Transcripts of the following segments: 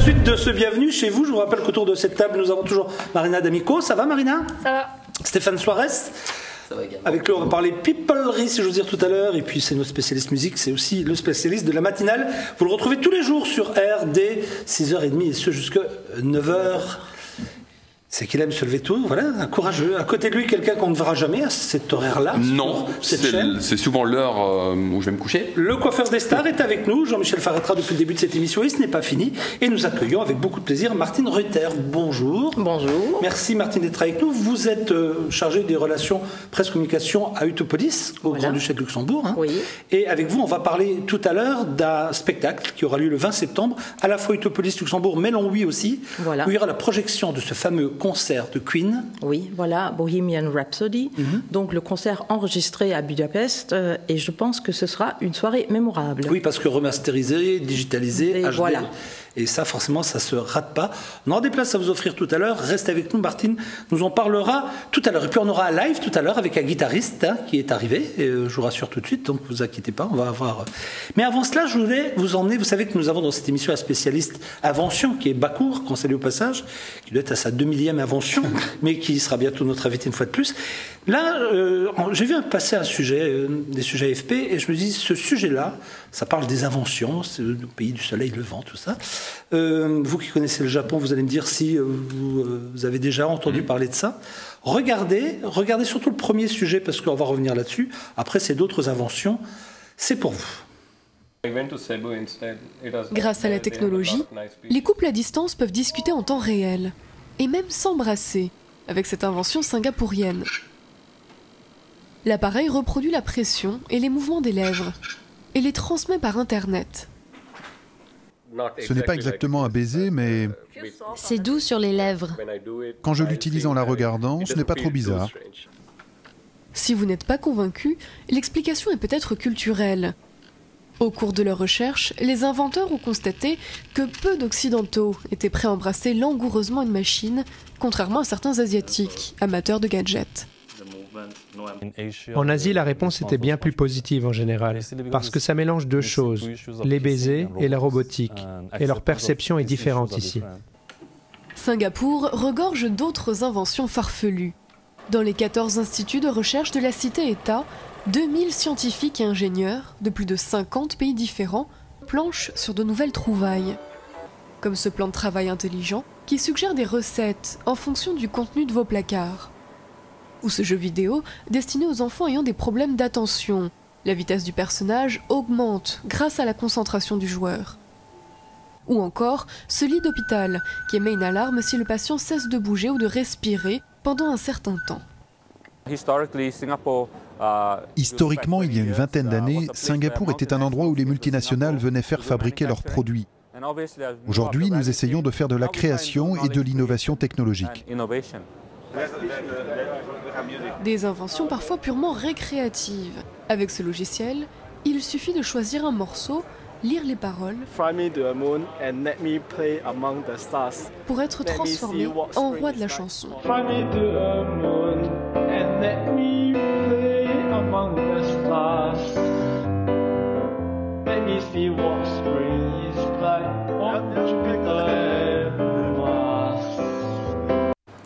suite de ce bienvenue chez vous. Je vous rappelle qu'autour de cette table, nous avons toujours Marina D'Amico. Ça va, Marina? Ça va. Stéphane Suarez. Ça va également. Avec lui, on va parler peoplery, si j'ose dire, tout à l'heure. Et puis, c'est notre spécialiste musique. C'est aussi le spécialiste de la matinale. Vous le retrouvez tous les jours sur RD, 6h30 et ce jusqu'à 9h. C'est qu'il aime se lever tôt, voilà, un courageux. À côté de lui, quelqu'un qu'on ne verra jamais à cet horaire-là. Non, c'est souvent l'heure où je vais me coucher. Le coiffeur des stars est avec nous, Jean-Michel Faratra, depuis le début de cette émission, et ce n'est pas fini. Et nous accueillons avec beaucoup de plaisir Martine Reuter. Bonjour. Bonjour. Merci Martine d'être avec nous. Vous êtes chargée des relations presse-communication à Utopolis, au Grand-Duché de Luxembourg. Hein. Oui. Et avec vous, on va parler tout à l'heure d'un spectacle qui aura lieu le 20 septembre, à la fois Utopolis Luxembourg, mais Longwy aussi, voilà. Où il y aura la projection de ce fameux concert de Queen. Oui, voilà, Bohemian Rhapsody. Donc le concert enregistré à Budapest, et je pense que ce sera une soirée mémorable. Oui, parce que remasterisé, digitalisé, HD. Voilà. Et ça, forcément, ça se rate pas. On aura des places à vous offrir tout à l'heure. Restez avec nous, Martine nous en parlera tout à l'heure. Et puis on aura un live tout à l'heure avec un guitariste qui est arrivé. Et, je vous rassure tout de suite, donc vous inquiétez pas, on va avoir... Mais avant cela, je voulais vous emmener... Vous savez que nous avons dans cette émission un spécialiste invention, qui est Bakour, qu'on salue au passage, qui doit être à sa 2000e invention, mais qui sera bientôt notre invité une fois de plus. Là, j'ai vu passer un sujet, des sujets AFP, et je me dis, ce sujet-là, ça parle des inventions, c'est le pays du soleil levant, tout ça. Vous qui connaissez le Japon, vous allez me dire si vous avez déjà entendu parler de ça. Regardez surtout le premier sujet, parce qu'on va revenir là-dessus. Après, c'est d'autres inventions. C'est pour vous. Grâce à la technologie, les couples à distance peuvent discuter en temps réel, et même s'embrasser, avec cette invention singapourienne. L'appareil reproduit la pression et les mouvements des lèvres, et les transmet par Internet. Ce n'est pas exactement un baiser, mais c'est doux sur les lèvres. quand je l'utilise en la regardant, ce n'est pas trop bizarre. Si vous n'êtes pas convaincu, l'explication est peut-être culturelle. Au cours de leurs recherches, les inventeurs ont constaté que peu d'Occidentaux étaient prêts à embrasser langoureusement une machine, contrairement à certains Asiatiques, amateurs de gadgets. En Asie, la réponse était bien plus positive en général, parce que ça mélange deux choses, les baisers et la robotique, et leur perception est différente ici. Singapour regorge d'autres inventions farfelues. Dans les 14 instituts de recherche de la cité-État, 2000 scientifiques et ingénieurs de plus de 50 pays différents planchent sur de nouvelles trouvailles. Comme ce plan de travail intelligent qui suggère des recettes en fonction du contenu de vos placards. Ou ce jeu vidéo destiné aux enfants ayant des problèmes d'attention. La vitesse du personnage augmente grâce à la concentration du joueur. Ou encore ce lit d'hôpital qui émet une alarme si le patient cesse de bouger ou de respirer pendant un certain temps. Historiquement, il y a une vingtaine d'années, Singapour était un endroit où les multinationales venaient faire fabriquer leurs produits. Aujourd'hui, nous essayons de faire de la création et de l'innovation technologique. Des inventions parfois purement récréatives. Avec ce logiciel, il suffit de choisir un morceau, lire les paroles, pour être transformé en roi de la chanson.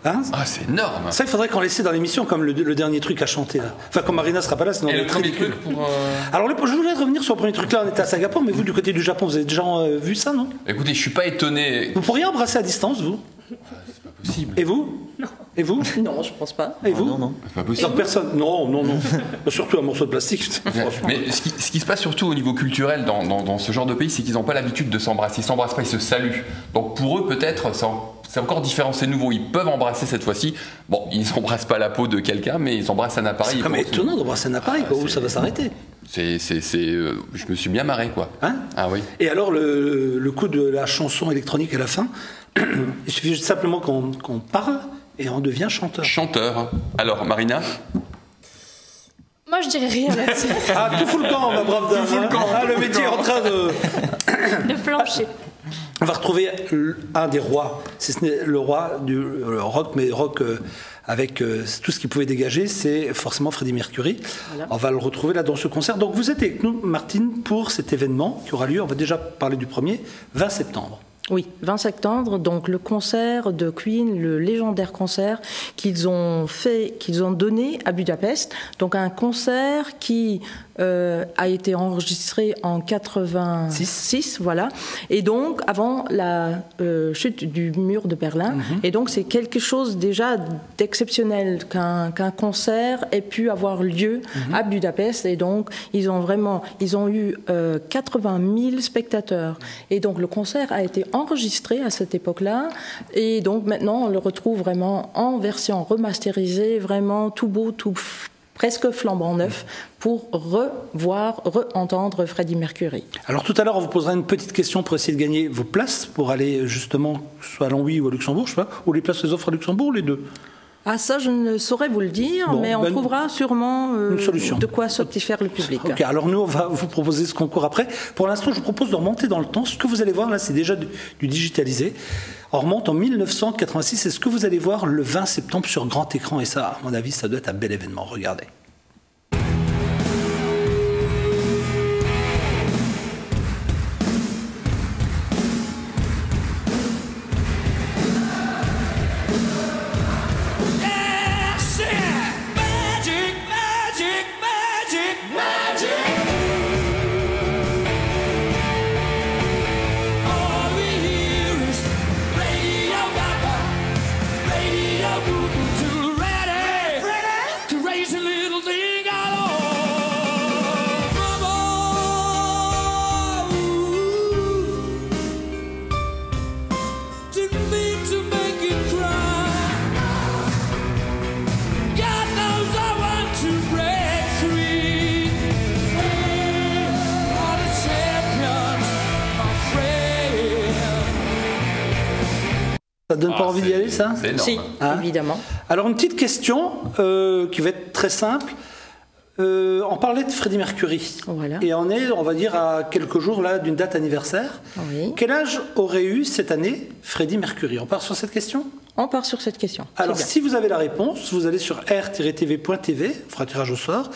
Hein? Ah, c'est énorme. Ça, il faudrait qu'on laisse dans l'émission comme le dernier truc à chanter là. Enfin, comme Marina sera pas là, sinon on Et va le être premier ridicule. truc pour... Alors, je voulais revenir sur le premier truc là. On était à Singapour, mais vous, du côté du Japon, vous avez déjà vu ça, non? Écoutez, je suis pas étonné. Vous pourriez embrasser à distance, vous? C'est pas possible. Et vous? Non. Et vous? Non, je pense pas. Et vous? Non. C'est pas possible. Non, personne. Non. Surtout un morceau de plastique. Franchement. Mais ce qui se passe surtout au niveau culturel dans ce genre de pays, c'est qu'ils n'ont pas l'habitude de s'embrasser. Ils s'embrassent pas, ils se saluent. Donc pour eux, peut-être, c'est encore différent, c'est nouveau. Ils peuvent embrasser cette fois-ci. Bon, ils n'embrassent pas la peau de quelqu'un, mais ils embrassent un appareil. C'est quand même étonnant d'embrasser un appareil, où ça va s'arrêter. Je me suis bien marré, quoi. Hein? Ah oui. Et alors, le coup de la chanson électronique à la fin, il suffit juste simplement qu'on parle et on devient chanteur. Chanteur. Alors, Marina? Moi, je dirais rien là-dessus. Ah, tout fout le camp, ma brave dame. Tout fout le camp. Ah, le métier est en train de... De plancher. On va retrouver un des rois, si ce n'est le roi du rock, mais rock avec tout ce qu'il pouvait dégager, c'est forcément Freddie Mercury. Voilà. On va le retrouver là dans ce concert. Donc vous êtes avec nous, Martine, pour cet événement qui aura lieu, on va déjà parler du premier, 20 septembre. Oui, 20 septembre, donc le concert de Queen, le légendaire concert qu'ils ont donné à Budapest. Donc un concert qui a été enregistré en 86, voilà. Et donc avant la chute du mur de Berlin. Et donc c'est quelque chose déjà d'exceptionnel qu'un concert ait pu avoir lieu à Budapest. Et donc ils ont eu 80 000 spectateurs. Et donc le concert a été enregistré à cette époque-là. Et donc maintenant on le retrouve vraiment en version remasterisée, vraiment tout beau, presque flambant neuf, pour re-entendre Freddie Mercury. Alors tout à l'heure, on vous posera une petite question pour essayer de gagner vos places pour aller justement soit à Longwy ou à Luxembourg, je sais pas, ou les places les offrent à Luxembourg ou les deux? Ah ça, je ne saurais vous le dire, mais on trouvera sûrement une solution. De quoi satisfaire le public. Ok, alors nous, on va vous proposer ce concours après. Pour l'instant, je vous propose de remonter dans le temps. Ce que vous allez voir là, c'est déjà du digitalisé. On remonte en 1986, et ce que vous allez voir le 20 septembre sur grand écran, et ça, à mon avis, ça doit être un bel événement. Regardez. Ça donne pas envie d'y aller, ça? C'est énorme. Si, évidemment. Alors, une petite question qui va être très simple. On parlait de Freddie Mercury. Voilà. Et on est, on va dire, à quelques jours là d'une date anniversaire. Oui. Quel âge aurait eu cette année Freddie Mercury? On part sur cette question? On part sur cette question. Alors, si vous avez la réponse, vous allez sur r-tv.tv, on fera tirage au sort,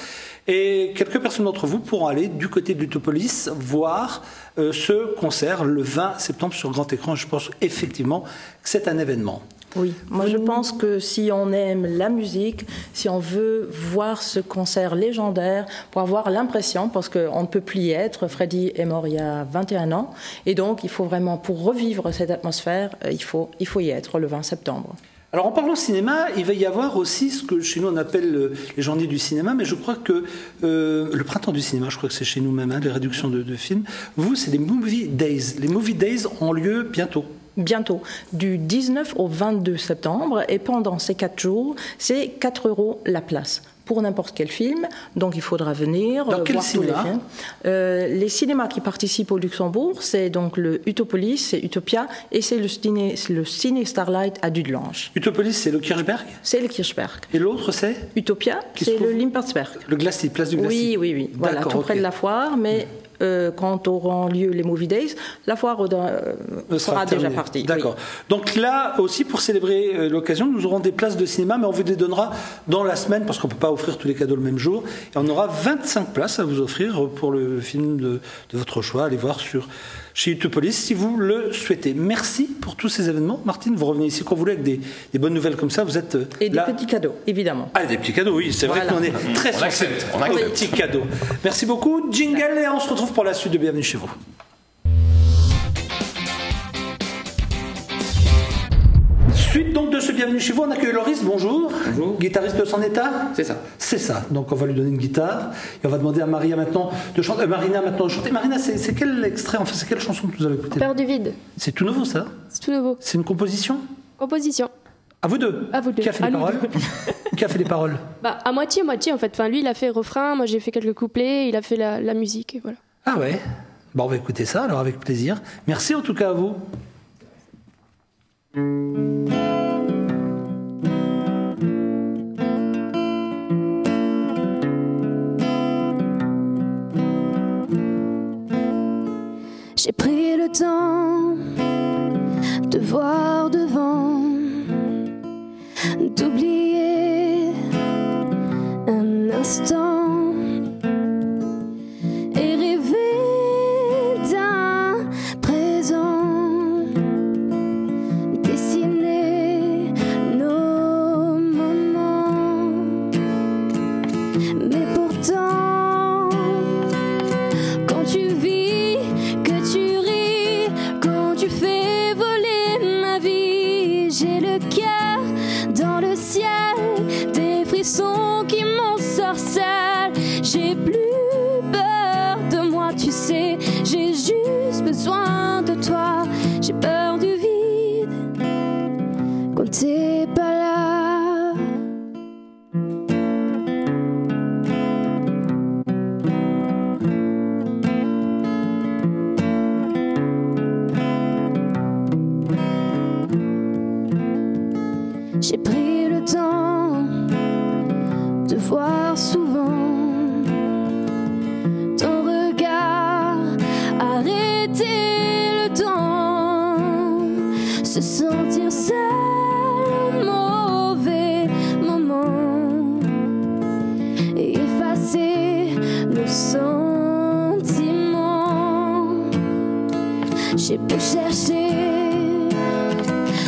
et quelques personnes d'entre vous pourront aller du côté de l'Utopolis voir ce concert le 20 septembre sur grand écran. Je pense effectivement que c'est un événement. Oui, moi je pense que si on aime la musique, si on veut voir ce concert légendaire, pour avoir l'impression, parce qu'on ne peut plus y être, Freddie est mort il y a 21 ans, et donc il faut vraiment, pour revivre cette atmosphère, il faut y être le 20 septembre. Alors en parlant cinéma, il va y avoir aussi ce que chez nous on appelle les journées du cinéma, mais je crois que le printemps du cinéma, je crois que c'est chez nous même, les réductions de films. Vous, c'est des Movie Days. Les Movie Days ont lieu bientôt. Bientôt, du 19 au 22 septembre, et pendant ces 4 jours, c'est 4 € la place. Pour n'importe quel film, donc il faudra venir voir tous les films. Les cinémas qui participent au Luxembourg, c'est donc le Utopolis, c'est Utopia, et c'est le Ciné Starlight à Dudelange. Utopolis, c'est le Kirchberg? C'est le Kirchberg. Et l'autre, c'est Utopia, c'est le Limpertsberg. Le Glacis, place du Glacis. Oui. Voilà, tout près de la foire, mais quand auront lieu les Movie Days, la foire sera déjà partie. D'accord. Oui. Donc là aussi, pour célébrer l'occasion, nous aurons des places de cinéma, mais on vous les donnera dans la semaine, parce qu'on ne peut pas offrir tous les cadeaux le même jour. Et on aura 25 places à vous offrir pour le film de votre choix. Allez voir chez Utopolis si vous le souhaitez. Merci pour tous ces événements. Martine, vous revenez ici quand vous voulez avec des bonnes nouvelles comme ça. Vous êtes et là. Des petits cadeaux, évidemment. Ah, des petits cadeaux, oui. C'est vrai qu'on est très sensible aux petits cadeaux. Merci beaucoup. Jingle, et on se retrouve pour la suite de Bienvenue chez vous. Suite donc de ce Bienvenue chez vous, on accueille Loris, bonjour. Bonjour. Guitariste de Son État. C'est ça. C'est ça. Donc on va lui donner une guitare et on va demander à Marina maintenant de chanter. Marina maintenant de chanter. Marina, c'est quel extrait, enfin c'est quelle chanson que vous avez écoutée? Peur du vide. C'est tout nouveau ça? C'est tout nouveau. C'est une composition? Composition. À vous deux? À vous deux. Qui a fait les paroles? Qui a fait les paroles? Bah, à moitié en fait. Enfin, lui, il a fait refrain, moi j'ai fait quelques couplets, il a fait la musique, voilà. Ah ouais. Bon, on va écouter ça alors avec plaisir. Merci en tout cas à vous. J'ai pris le temps de voir devant, d'oublier un instant et rêver d'un présent sais, j'ai juste besoin de toi. J'ai peur du vide quand t'es pas là. J'ai pris le temps de voir souvent ton regard, arrêter le temps, se sentir seul au mauvais moment et effacer nos sentiments. J'ai beau chercher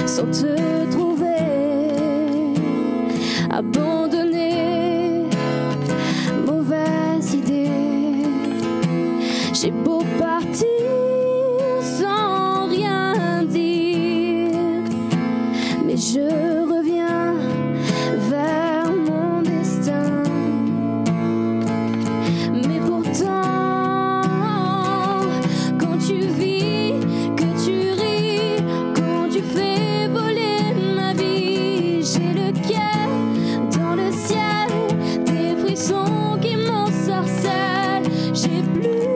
sans te trouver, abandonné, mauvaise idée. J'ai beau partir sans rien dire, mais je reviens vers mon destin. Mais pourtant, quand tu vis, que tu ris, quand tu fais voler ma vie, j'ai le cœur dans le ciel, des frissons qui m'ensorcellent. J'ai plus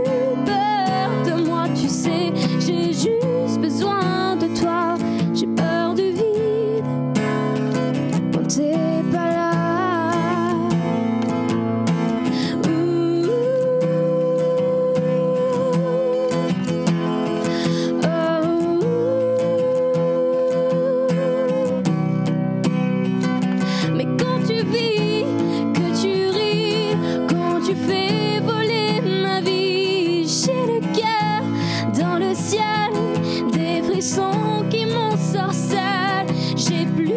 peur de moi, tu sais, j'ai juste besoin de toi. J'ai peur du vide quand t'es pas là. Mais quand tu vis, que tu ris, quand tu fais voler ma vie, j'ai le cœur dans le ciel, des frissons qui m'ensorcellent. J'ai plus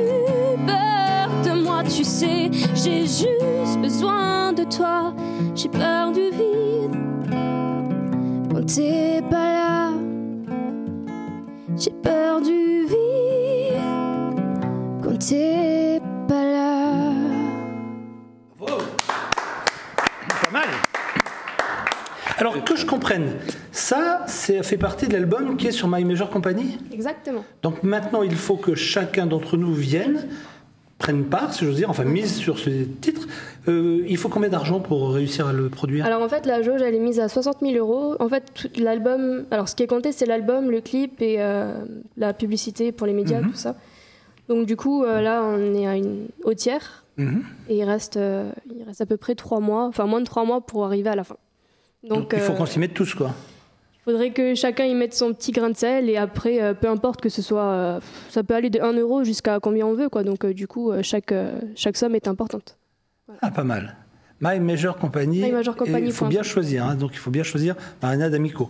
peur de moi, tu sais, j'ai juste besoin de toi. J'ai peur du vide quand t'es pas là. J'ai peur du vide quand t'es pas là. Pas mal. Alors que je comprenne, ça fait partie de l'album qui est sur My Major Company. Exactement. Donc maintenant, il faut que chacun d'entre nous vienne, prenne part, si j'ose dire, enfin mise sur ce titre. Il faut combien d'argent pour réussir à le produire? Alors en fait, la jauge, elle est mise à 60 000 euros. En fait, tout l'album, alors ce qui est compté, c'est l'album, le clip et la publicité pour les médias, tout ça. Donc du coup, là, on est au tiers. Et il reste à peu près 3 mois, enfin moins de 3 mois pour arriver à la fin. Donc il faut qu'on s'y mette tous, quoi. Il faudrait que chacun y mette son petit grain de sel et après, peu importe que ce soit, ça peut aller de 1 euro jusqu'à combien on veut, quoi. Donc du coup, chaque somme est importante. Voilà. Ah, pas mal. My Major Company. My Major Company. Il faut bien choisir, hein, donc il faut bien choisir Marina D'Amico.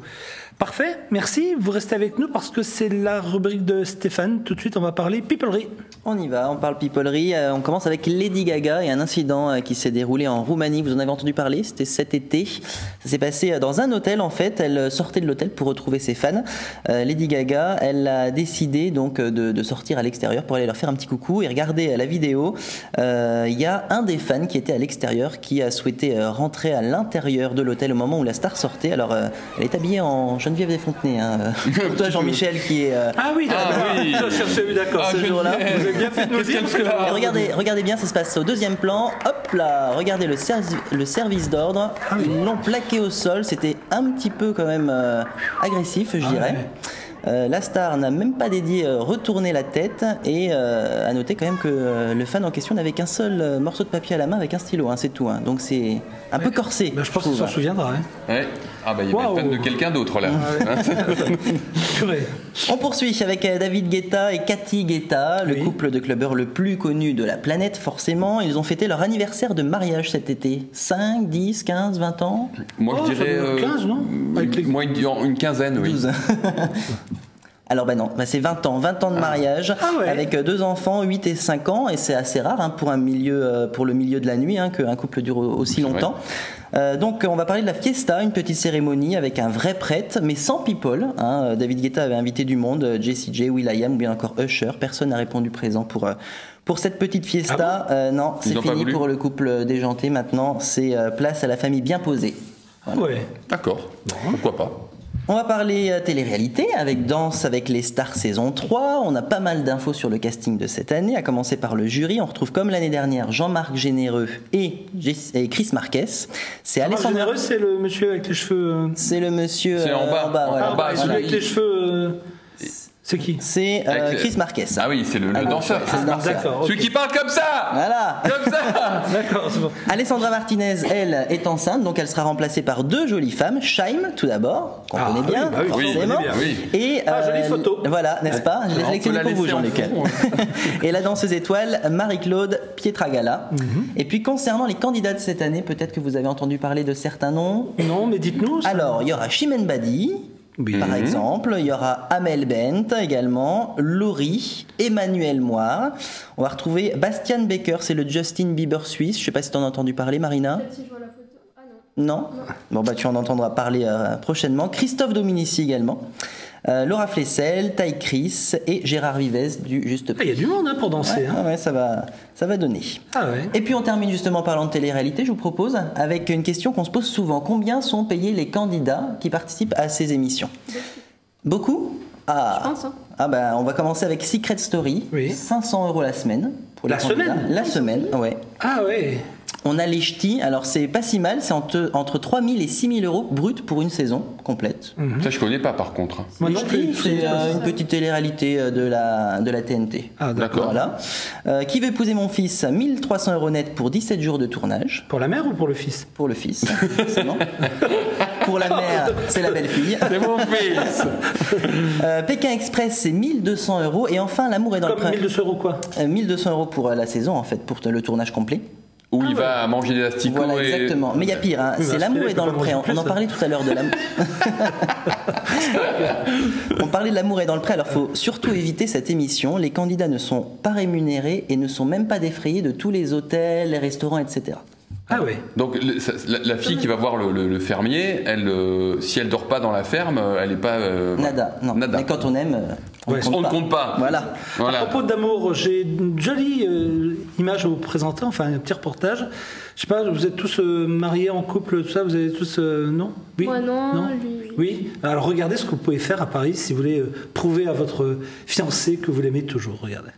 Parfait, merci. Vous restez avec nous parce que c'est la rubrique de Stéphane. Tout de suite, on va parler pipolerie. On y va, on parle pipolerie. On commence avec Lady Gaga et un incident qui s'est déroulé en Roumanie. Vous en avez entendu parler, c'était cet été. Ça s'est passé dans un hôtel en fait. Elle sortait de l'hôtel pour retrouver ses fans. Lady Gaga, elle a décidé donc de sortir à l'extérieur pour aller leur faire un petit coucou et regarder la vidéo. Il y a un des fans qui était à l'extérieur qui a souhaité rentrer à l'intérieur de l'hôtel au moment où la star sortait. Alors, elle est habillée en Geneviève Desfontenay. Hein. Pour toi, Jean-Michel, qui est... Ah oui, je cherchais, d'accord, ce jour-là. Vous avez bien fait de nous dire. Regardez bien, ça se passe au deuxième plan. Hop là, regardez le service d'ordre. Ils l'ont plaqué au sol. C'était un petit peu quand même agressif, je dirais. La star n'a même pas dédié retourner la tête et à noter quand même que le fan en question n'avait qu'un seul morceau de papier à la main avec un stylo, hein, c'est tout. Hein. Donc c'est un peu corsé. Je pense qu'il s'en souviendra. Hein. Ouais. Ah bah il y avait le fan de quelqu'un d'autre là. On poursuit avec David Guetta et Cathy Guetta, le couple de clubbers le plus connu de la planète forcément. Ils ont fêté leur anniversaire de mariage cet été. 5, 10, 15, 20 ans. Moi je dirais 15, non moi une quinzaine, oui. 12. Alors non, c'est 20 ans de mariage avec 2 enfants, 8 et 5 ans, et c'est assez rare hein, pour le milieu de la nuit hein, qu'un couple dure aussi longtemps. Donc on va parler de la fiesta, une petite cérémonie avec un vrai prêtre, mais sans people. Hein. David Guetta avait invité du monde, Jessie J, will.i.am ou bien encore Usher. Personne n'a répondu présent pour cette petite fiesta. Non, c'est fini pour le couple déjanté. Maintenant, c'est place à la famille bien posée. Voilà. Ouais. D'accord, pourquoi pas. On va parler télé-réalité avec Danse avec les stars saison 3. On a pas mal d'infos sur le casting de cette année, à commencer par le jury. On retrouve comme l'année dernière Jean-Marc Généreux et Chris Marquez. C'est Alessandra Généreux, c'est le monsieur avec les cheveux... C'est le monsieur c'est en bas, voilà. En bas, celui avec les cheveux... C'est qui? C'est Chris Marquez. Ah oui, c'est le danseur. D'accord. Celui qui parle comme ça. Voilà. Comme ça. D'accord, c'est bon. Alessandra Martinez, elle, est enceinte, donc elle sera remplacée par 2 jolies femmes. Shaim, tout d'abord, qu'on connaît bien, forcément. Oui. Et jolie photo. Voilà, n'est-ce pas? Je l'ai sélectionné pour vous, Jean-Luc. Et la danseuse étoile, Marie-Claude Pietragala. Et puis, concernant les candidats de cette année, peut-être que vous avez entendu parler de certains noms. Non, mais dites-nous. Ça. Alors, il y aura Chimène Badi. Par exemple, il y aura Amel Bent également, Laurie, Emmanuel Moire. On va retrouver Bastian Becker, c'est le Justin Bieber suisse. Je ne sais pas si tu en as entendu parler, Marina. Si je vois la photo. Ah non. Non. Bon, bah tu en entendras parler prochainement. Christophe Dominici également. Laura Flessel, Ty Chris et Gérard Vivez du Juste Prix. Il y a du monde pour danser. Ouais, ça va donner. Ah ouais. Et puis on termine justement parlant de télé-réalité, je vous propose, avec une question qu'on se pose souvent. Combien sont payés les candidats qui participent à ces émissions? Beaucoup. Ah. Je pense, hein. Ah bah on va commencer avec Secret Story. Oui. 500 € la semaine. Pour les candidats. La semaine, ouais. Ah ouais. On a les ch'tis, alors c'est pas si mal, c'est entre 3 000 et 6 000 € brut pour une saison complète. Ça, je connais pas par contre. Les ch'tis, c'est une petite télé-réalité de la TNT. Ah d'accord. Voilà. Qui veut épouser mon fils? 1 300 € net pour 17 jours de tournage. Pour la mère ou pour le fils? Pour le fils, forcément. Pour la mère, c'est la belle-fille. C'est mon fils. Pékin Express, c'est 1 200 €. Et enfin, l'amour est dans le pré. 1 200 € quoi? 1 200 € pour la saison, en fait, pour le tournage complet. Où il va manger des asticots. Voilà, exactement. Mais il y a pire, hein. C'est l'amour est dans le pré. On en parlait tout à l'heure de l'amour. On parlait de l'amour est dans le pré. Alors, il faut surtout éviter cette émission. Les candidats ne sont pas rémunérés et ne sont même pas défrayés de tous les hôtels, les restaurants, etc. Ah ouais. Donc la fille qui va voir le fermier, elle, si elle dort pas dans la ferme, elle est pas. Nada, non. Nada. Mais quand on aime, on ne compte pas. Voilà. Voilà. À propos d'amour, j'ai une jolie image à vous présenter, enfin un petit reportage. Je sais pas, vous êtes tous mariés en couple, tout ça, vous avez tous non? Oui. Moi non, lui. Oui. Alors regardez ce que vous pouvez faire à Paris si vous voulez prouver à votre fiancé que vous l'aimez toujours. Regardez.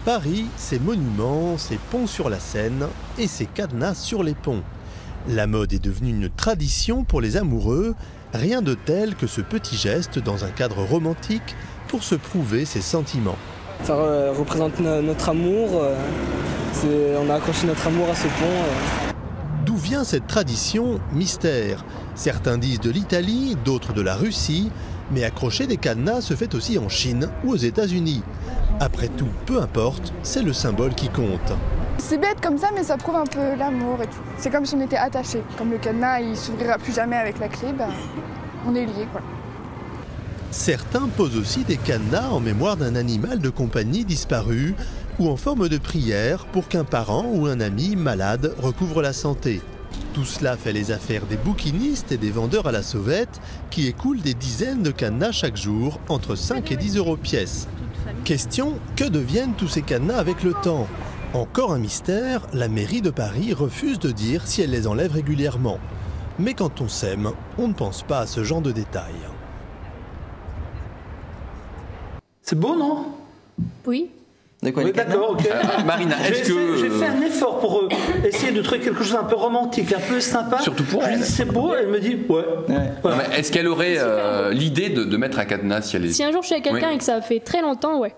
Paris, ses monuments, ses ponts sur la Seine et ses cadenas sur les ponts. La mode est devenue une tradition pour les amoureux, rien de tel que ce petit geste dans un cadre romantique pour se prouver ses sentiments. Ça représente notre amour, on a accroché notre amour à ce pont. D'où vient cette tradition? Mystère. Certains disent de l'Italie, d'autres de la Russie, mais accrocher des cadenas se fait aussi en Chine ou aux États-Unis. Après tout, peu importe, c'est le symbole qui compte. C'est bête comme ça, mais ça prouve un peu l'amour et tout. C'est comme si on était attachés. Comme le cadenas, il s'ouvrira plus jamais avec la clé, on est liés, quoi. Certains posent aussi des cadenas en mémoire d'un animal de compagnie disparu ou en forme de prière pour qu'un parent ou un ami malade recouvre la santé. Tout cela fait les affaires des bouquinistes et des vendeurs à la sauvette qui écoulent des dizaines de cadenas chaque jour, entre 5 et 10 € pièce. Question, que deviennent tous ces cadenas avec le temps? Encore un mystère, la mairie de Paris refuse de dire si elle les enlève régulièrement. Mais quand on s'aime, on ne pense pas à ce genre de détails. C'est beau, non? Oui. De quoi, oui, d'accord, ok. Marina, est-ce que... J'ai fait un effort pour essayer de trouver quelque chose un peu romantique, un peu sympa. Surtout pour elle. Je lui dis c'est beau, elle me dit ouais. Voilà. Non, est-ce qu'elle aurait l'idée de mettre un cadenas si elle est... Si un jour je suis avec quelqu'un et que ça fait très longtemps, ouais.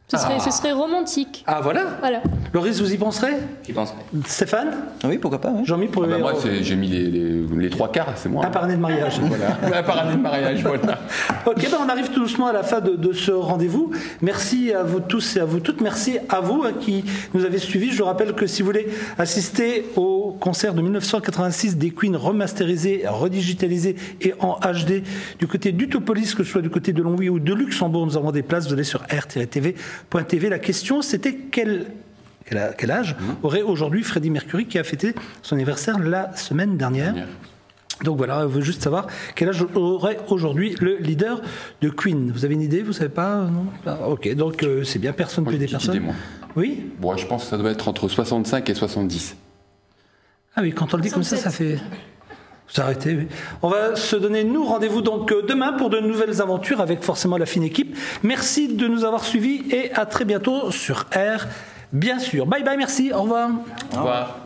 Ce serait romantique. Ah voilà. Loris, vous y penserez? J'y penserai. Stéphane? Oui, pourquoi pas. Ouais. Jean-Mi pour moi, j'ai mis les 3/4, c'est moi. Un par année de mariage. Voilà. Un par année de mariage, voilà. Ok, on arrive tout doucement à la fin de ce rendez-vous. Merci à vous tous et à vous toutes. Merci à vous qui nous avez suivis. Je rappelle que si vous voulez assister au concert de 1986 des Queen remasterisé, redigitalisé et en HD du côté d'Utopolis, que ce soit du côté de Longwy ou de Luxembourg, nous avons des places. Vous allez sur r-tv.tv. La question, c'était quel âge aurait aujourd'hui Freddie Mercury, qui a fêté son anniversaire la semaine dernière. Donc voilà, on veut juste savoir quel âge aurait aujourd'hui le leader de Queen. Vous avez une idée? Vous savez pas? Non. Ok, donc c'est bien, personne ne peut aider personne. Idée, moi. Oui. Bon, je pense que ça doit être entre 65 et 70. Ah oui, quand on le dit 67. Comme ça fait... Vous arrêtez, oui. On va se donner, nous, rendez-vous donc demain pour de nouvelles aventures avec forcément la fine équipe. Merci de nous avoir suivis et à très bientôt sur R, bien sûr. Bye bye, merci, au revoir. Au revoir.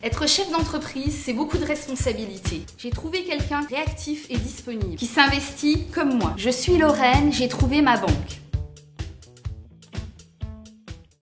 Être chef d'entreprise, c'est beaucoup de responsabilités. J'ai trouvé quelqu'un réactif et disponible, qui s'investit comme moi. Je suis Lorraine, j'ai trouvé ma banque.